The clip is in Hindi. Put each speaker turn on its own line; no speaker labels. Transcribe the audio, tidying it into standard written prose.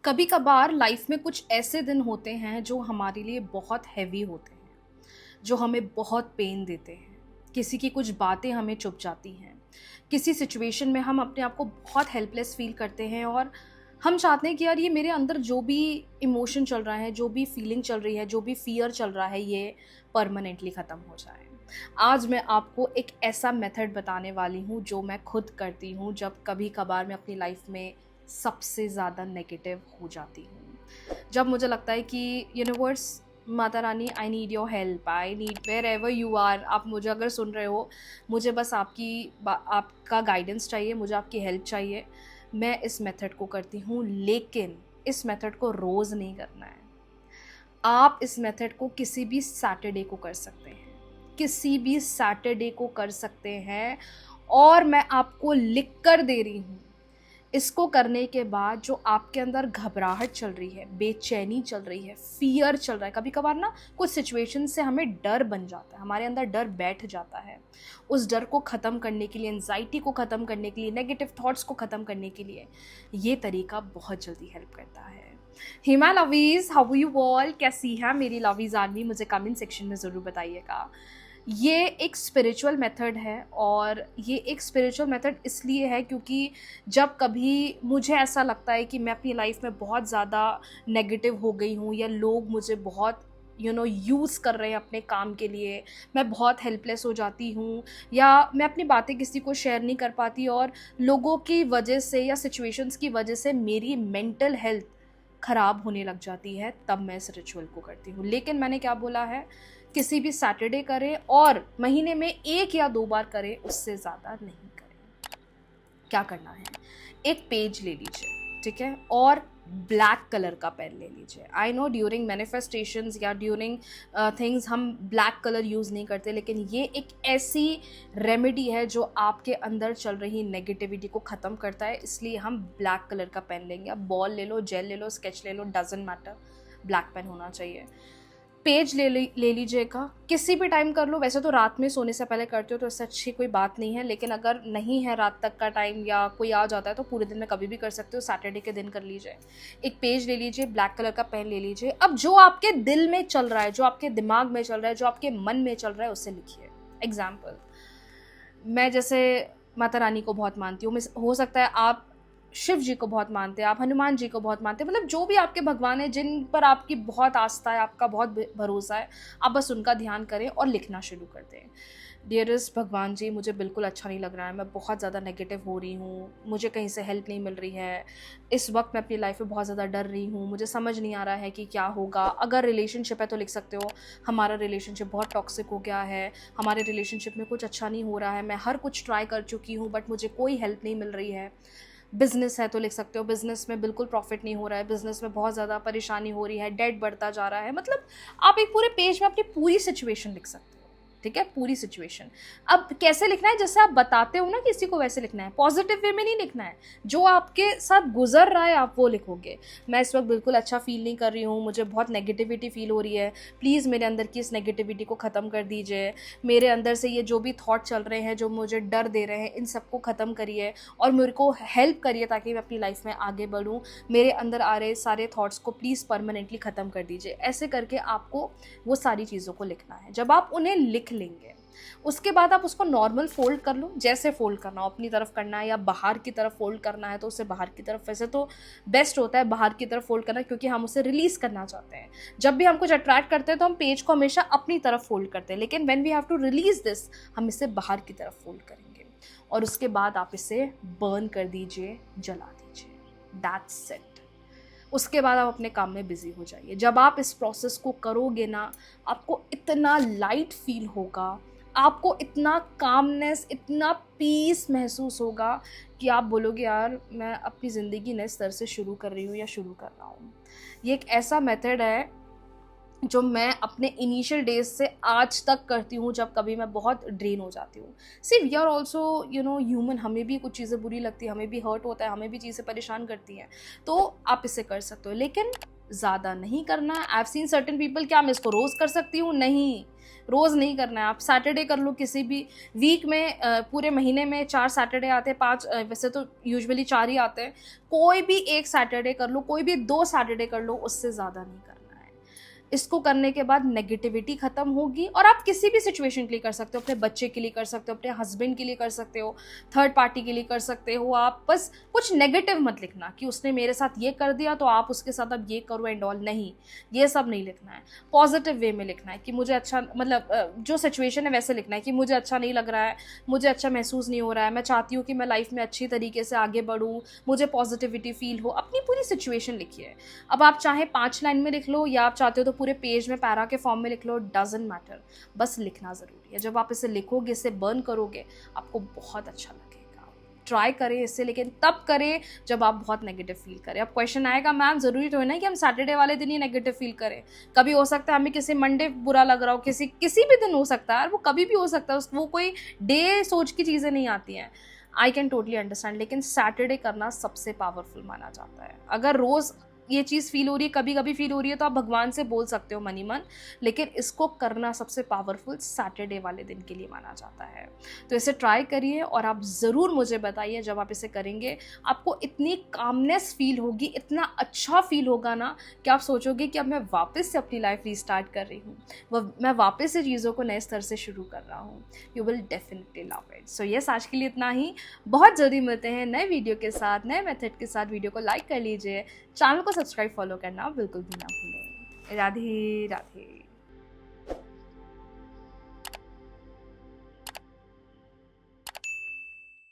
कभी कभार लाइफ में कुछ ऐसे दिन होते हैं जो हमारे लिए बहुत हैवी होते हैं, जो हमें बहुत पेन देते हैं। किसी की कुछ बातें हमें चुभ जाती हैं। किसी सिचुएशन में हम अपने आप को बहुत हेल्पलेस फील करते हैं और हम चाहते हैं कि यार ये मेरे अंदर जो भी इमोशन चल रहा है, जो भी फीलिंग चल रही है, जो भी फियर चल रहा है, ये परमानेंटली ख़त्म हो जाए। आज मैं आपको एक ऐसा मेथड बताने वाली हूँ जो मैं खुद करती हूँ जब कभी कभार मैं अपनी लाइफ में सबसे ज़्यादा नेगेटिव हो जाती हूँ। जब मुझे लगता है कि universe, Mata Rani, I need your help, I need wherever you are, आप मुझे अगर सुन रहे हो, मुझे बस आपका गाइडेंस चाहिए, मुझे आपकी हेल्प चाहिए। मैं इस मेथड को करती हूँ, लेकिन इस मेथड को रोज़ नहीं करना है। आप इस मेथड को किसी भी सैटरडे को कर सकते हैं, किसी भी सैटरडे को कर सकते हैं। और मैं आपको लिख कर दे रही हूँ, इसको करने के बाद जो आपके अंदर घबराहट चल रही है, बेचैनी चल रही है, फियर चल रहा है, कभी कभार ना कुछ सिचुएशन से हमें डर बन जाता है, हमारे अंदर डर बैठ जाता है। उस डर को ख़त्म करने के लिए, एंजाइटी को ख़त्म करने के लिए, नेगेटिव थॉट्स को ख़त्म करने के लिए ये तरीका बहुत जल्दी हेल्प करता है। हिमा लवीज़, हाउ यू ऑल, कैसी है मेरी लवीज़ आर्मी? मुझे कमेंट सेक्शन में ज़रूर बताइएगा। ये एक स्पिरिचुअल मेथड है, और ये एक स्पिरिचुअल मेथड इसलिए है क्योंकि जब कभी मुझे ऐसा लगता है कि मैं अपनी लाइफ में बहुत ज़्यादा नेगेटिव हो गई हूँ, या लोग मुझे बहुत यूज़ कर रहे हैं अपने काम के लिए, मैं बहुत हेल्पलेस हो जाती हूँ, या मैं अपनी बातें किसी को शेयर नहीं कर पाती, और लोगों की वजह से या सिचुएशंस की वजह से मेरी मेंटल हेल्थ ख़राब होने लग जाती है, तब मैं इस रिचुअल को करती हूँ। लेकिन मैंने क्या बोला है, किसी भी सैटरडे करें और महीने में 1 या 2 बार करें, उससे ज़्यादा नहीं करें। क्या करना है, एक पेज ले लीजिए, ठीक है, और ब्लैक कलर का पेन ले लीजिए। आई नो ड्यूरिंग मैनिफेस्टेशंस या ड्यूरिंग थिंग्स हम ब्लैक कलर यूज़ नहीं करते, लेकिन ये एक ऐसी रेमेडी है जो आपके अंदर चल रही नेगेटिविटी को ख़त्म करता है, इसलिए हम ब्लैक कलर का पेन लेंगे। अब बॉल ले लो, जेल ले लो, स्केच ले लो, डजेंट मैटर, ब्लैक पेन होना चाहिए। पेज ले लीजिएगा, किसी भी टाइम कर लो। वैसे तो रात में सोने से पहले करते हो तो इससे अच्छी कोई बात नहीं है, लेकिन अगर नहीं है रात तक का टाइम या कोई आ जाता है तो पूरे दिन में कभी भी कर सकते हो, सैटरडे के दिन कर लीजिए। एक पेज ले लीजिए, ब्लैक कलर का पेन ले लीजिए। अब जो आपके दिल में चल रहा है, जो आपके दिमाग में चल रहा है, जो आपके मन में चल रहा है, उससे लिखिए। एग्जाम्पल, मैं जैसे माता रानी को बहुत मानती हूँ, हो सकता है आप शिव जी को बहुत मानते हैं, आप हनुमान जी को बहुत मानते हैं, मतलब जो भी आपके भगवान हैं जिन पर आपकी बहुत आस्था है, आपका बहुत भरोसा है, आप बस उनका ध्यान करें और लिखना शुरू कर दें। डियरेस्ट भगवान जी, मुझे बिल्कुल अच्छा नहीं लग रहा है, मैं बहुत ज़्यादा नेगेटिव हो रही हूँ, मुझे कहीं से हेल्प नहीं मिल रही है, इस वक्त मैं अपनी लाइफ में बहुत ज़्यादा डर रही हूँ, मुझे समझ नहीं आ रहा है कि क्या होगा। अगर रिलेशनशिप है तो लिख सकते हो, हमारा रिलेशनशिप बहुत टॉक्सिक हो गया है, हमारे रिलेशनशिप में कुछ अच्छा नहीं हो रहा है, मैं हर कुछ ट्राई कर चुकी हूँ बट मुझे कोई हेल्प नहीं मिल रही है। बिज़नेस है तो लिख सकते हो, बिज़नेस में बिल्कुल प्रॉफिट नहीं हो रहा है, बिज़नेस में बहुत ज़्यादा परेशानी हो रही है, डेट बढ़ता जा रहा है। मतलब आप एक पूरे पेज में अपनी पूरी सिचुएशन लिख सकते हो, ठीक है, पूरी सिचुएशन। अब कैसे लिखना है, जैसे आप बताते हो ना किसी को, वैसे लिखना है, पॉजिटिव वे में नहीं लिखना है। जो आपके साथ गुजर रहा है आप वो लिखोगे। मैं इस वक्त बिल्कुल अच्छा फील नहीं कर रही हूँ, मुझे बहुत नेगेटिविटी फील हो रही है, प्लीज़ मेरे अंदर की इस नेगेटिविटी को ख़त्म कर दीजिए। मेरे अंदर से ये जो भी थॉट चल रहे हैं, जो मुझे डर दे रहे हैं, इन सबको ख़त्म करिए और मेरे को हेल्प करिए ताकि मैं अपनी लाइफ में आगे बढ़ूँ। मेरे अंदर आ रहे सारे थॉट्स को प्लीज़ परमानेंटली ख़त्म कर दीजिए। ऐसे करके आपको वो सारी चीज़ों को लिखना है। जब आप उन्हें लिख लेंगे, उसके बाद आप उसको नॉर्मल फोल्ड कर लो, जैसे फोल्ड करना हो, अपनी तरफ करना है या बाहर की तरफ फोल्ड करना है तो उसे बाहर की तरफ। वैसे तो बेस्ट होता है बाहर की तरफ फोल्ड करना, क्योंकि हम उसे रिलीज करना चाहते हैं। जब भी हम कुछ अट्रैक्ट करते हैं तो हम पेज को हमेशा अपनी तरफ फोल्ड करते हैं, लेकिन when we have to release this, हम इसे बाहर की तरफ फोल्ड करेंगे और उसके बाद आप इसे बर्न कर दीजिए, जला दीजिए। That's it. उसके बाद आप अपने काम में बिजी हो जाइए। जब आप इस प्रोसेस को करोगे ना, आपको इतना लाइट फील होगा, आपको इतना कामनेस, इतना पीस महसूस होगा कि आप बोलोगे यार मैं अपनी ज़िंदगी नए स्तर से शुरू कर रही हूँ या शुरू कर रहा हूँ। ये एक ऐसा मेथड है जो मैं अपने इनिशियल डेज से आज तक करती हूँ, जब कभी मैं बहुत ड्रेन हो जाती हूँ। सी वी आर ऑल्सो ह्यूमन, हमें भी कुछ चीज़ें बुरी लगती है, हमें भी हर्ट होता है, हमें भी चीज़ें परेशान करती हैं, तो आप इसे कर सकते हो, लेकिन ज़्यादा नहीं करना। I have seen certain people, क्या मैं इसको रोज़ कर सकती हूँ? नहीं, रोज़ नहीं करना है। आप सैटरडे कर लो, किसी भी वीक में, पूरे महीने में 4 सैटरडे आते हैं, 5 वैसे तो यूजुअली 4 ही आते हैं। कोई भी 1 सैटरडे कर लो, कोई भी 2 सैटरडे कर लो, उससे ज़्यादा नहीं करना है। इसको करने के बाद नेगेटिविटी ख़त्म होगी और आप किसी भी सिचुएशन के लिए कर सकते हो, अपने बच्चे के लिए कर सकते हो, अपने हस्बैंड के लिए कर सकते हो, थर्ड पार्टी के लिए कर सकते हो। आप बस कुछ नेगेटिव मत लिखना कि उसने मेरे साथ ये कर दिया तो आप उसके साथ अब ये करो एंड ऑल, नहीं, ये सब नहीं लिखना है। पॉजिटिव वे में लिखना है कि मुझे अच्छा, मतलब जो सिचुएशन है वैसे लिखना है कि मुझे अच्छा नहीं लग रहा है, मुझे अच्छा महसूस नहीं हो रहा है, मैं चाहती हूँ कि मैं लाइफ में अच्छी तरीके से आगे बढ़ूँ, मुझे पॉजिटिविटी फील हो। अपनी पूरी सिचुएशन लिखिए। अब आप चाहे 5 लाइन में लिख लो या आप चाहते हो तो पूरे पेज में पैरा के फॉर्म में लिख लो, डजंट मैटर, बस लिखना ज़रूरी है। जब आप इसे लिखोगे, इसे बर्न करोगे, आपको बहुत अच्छा लगेगा। ट्राई करें इसे, लेकिन तब करें जब आप बहुत नेगेटिव फील करें। अब क्वेश्चन आएगा, मैम ज़रूरी तो है ना कि हम सैटरडे वाले दिन ही नेगेटिव फील करें? कभी हो सकता है हमें किसी मंडे बुरा लग रहा हो, किसी भी दिन हो सकता है, और वो कभी भी हो सकता है, वो कोई डे सोच की चीज़ें नहीं आती हैं। आई कैन टोटली अंडरस्टैंड, लेकिन सैटरडे करना सबसे पावरफुल माना जाता है। अगर रोज़ ये चीज़ फील हो रही है, कभी कभी फील हो रही है, तो आप भगवान से बोल सकते हो मन ही मन, लेकिन इसको करना सबसे पावरफुल सैटरडे वाले दिन के लिए माना जाता है। तो इसे ट्राई करिए और आप ज़रूर मुझे बताइए, जब आप इसे करेंगे आपको इतनी कामनेस फील होगी, इतना अच्छा फील होगा ना कि आप सोचोगे कि अब मैं वापस से अपनी लाइफ रीस्टार्ट कर रही हूँ, मैं वापस से चीज़ों को नए स्तर से शुरू कर रहा हूँ। You will definitely love it. So yes, आज के लिए इतना ही। बहुत जल्दी मिलते हैं नए वीडियो के साथ, नए मेथड के साथ। वीडियो को लाइक कर लीजिए, चैनल को सब्सक्राइब फॉलो करना बिल्कुल भी ना भूलें। राधे राधे।